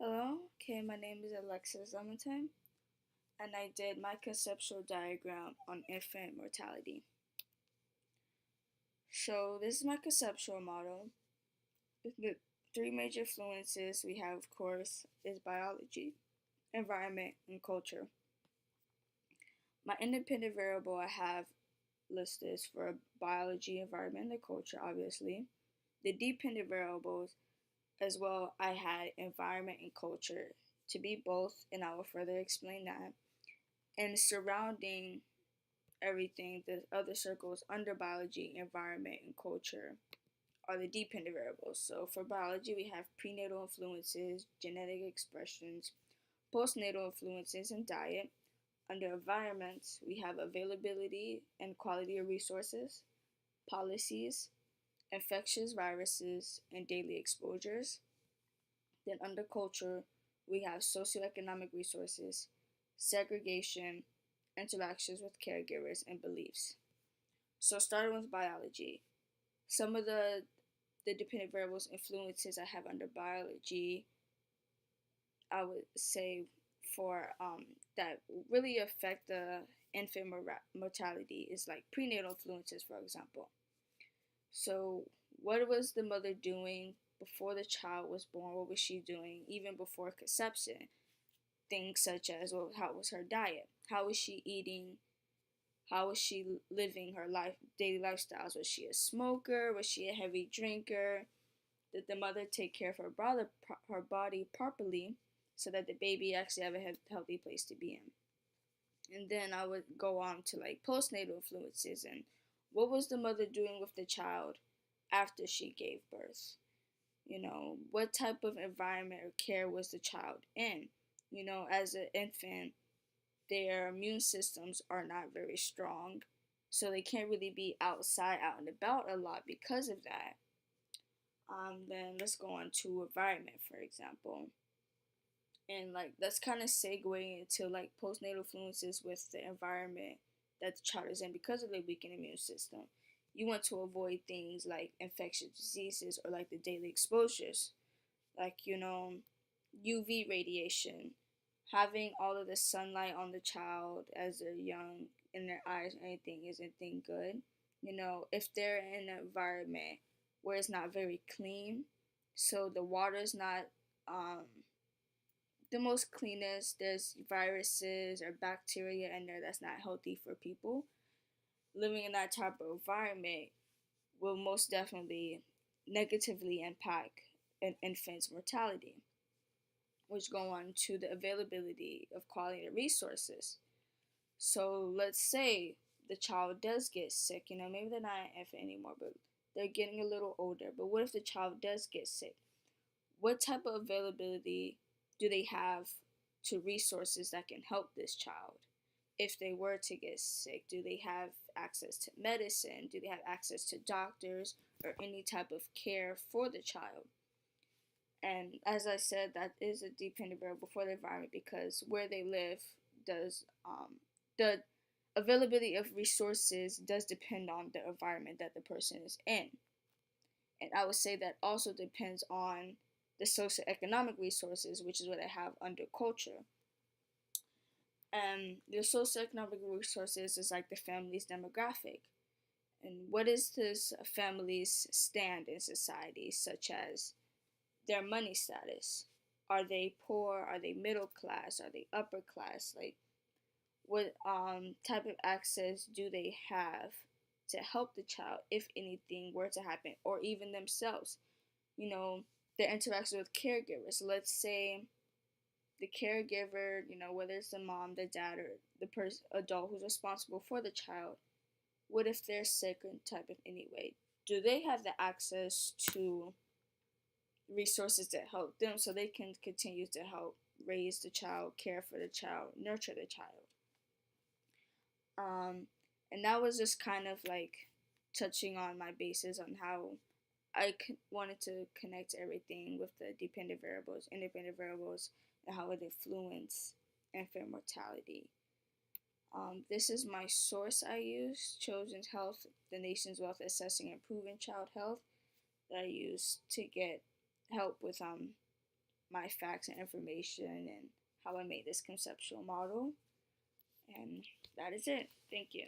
Hello, okay, my name is Alexis Lemonton, and I did my conceptual diagram on infant mortality. So, this is my conceptual model. The three major influences we have, of course, is biology, environment, and culture. My independent variable I have listed is for biology, environment, and culture, obviously. The dependent variables, as well, I had environment and culture to be both, and I will further explain that. And surrounding everything, the other circles under biology, environment, and culture are the dependent variables. So for biology, we have prenatal influences, genetic expressions, postnatal influences, and diet. Under environments, we have availability and quality of resources, policies, infectious viruses, and daily exposures. Then under culture, we have socioeconomic resources, segregation, interactions with caregivers, and beliefs. So starting with biology, some of the dependent variables influences I have under biology, I would say for that really affect the infant mortality is like prenatal influences, for example. So what was the mother doing before the child was born? What was she doing even before conception? Things such as, well, how was her diet? How was she eating? How was she living her life, daily lifestyles? Was she a smoker? Was she a heavy drinker? Did the mother take care of her body properly so that the baby actually have a healthy place to be in? And then I would go on to like postnatal influences and what was the mother doing with the child after she gave birth? What type of environment or care was the child in? As an infant, their immune systems are not very strong, so they can't really be outside, out and about a lot because of that. Then let's go on to environment, for example, and like that's kind of segueing into like postnatal influences with the environment that the child is in because of the weakened immune system. You want to avoid things like infectious diseases or like the daily exposures, like UV radiation, having all of the sunlight on the child as they're young in their eyes or anything isn't good. If they're in an environment where it's not very clean, so the water's not um, the most cleanest, there's viruses or bacteria in there that's not healthy for people. Living in that type of environment will most definitely negatively impact an infant's mortality, which go on to the availability of quality resources. So let's say the child does get sick, maybe they're not an infant anymore, but they're getting a little older. But what if the child does get sick? What type of availability do they have to resources that can help this child? If they were to get sick, do they have access to medicine? Do they have access to doctors or any type of care for the child? And as I said, that is a dependent variable for the environment because where they live does the availability of resources does depend on the environment that the person is in. And I would say that also depends on the socioeconomic resources, which is what I have under culture. And the socioeconomic resources is like the family's demographic. And what is this family's stand in society, such as their money status? Are they poor? Are they middle class? Are they upper class? Like, what type of access do they have to help the child if anything were to happen, or even themselves? Their interaction with caregivers. Let's say the caregiver, whether it's the mom, the dad, or the adult who's responsible for the child. What if they're sick or type of any way? Do they have the access to resources to help them so they can continue to help raise the child, care for the child, nurture the child? Um, and that was just kind of like touching on my basis on how wanted to connect everything with the dependent variables, independent variables, and how it influence infant mortality. This is my source I use, Children's Health, the nation's wealth assessing and improving child health, that I use to get help with my facts and information and how I made this conceptual model. And that is it. Thank you.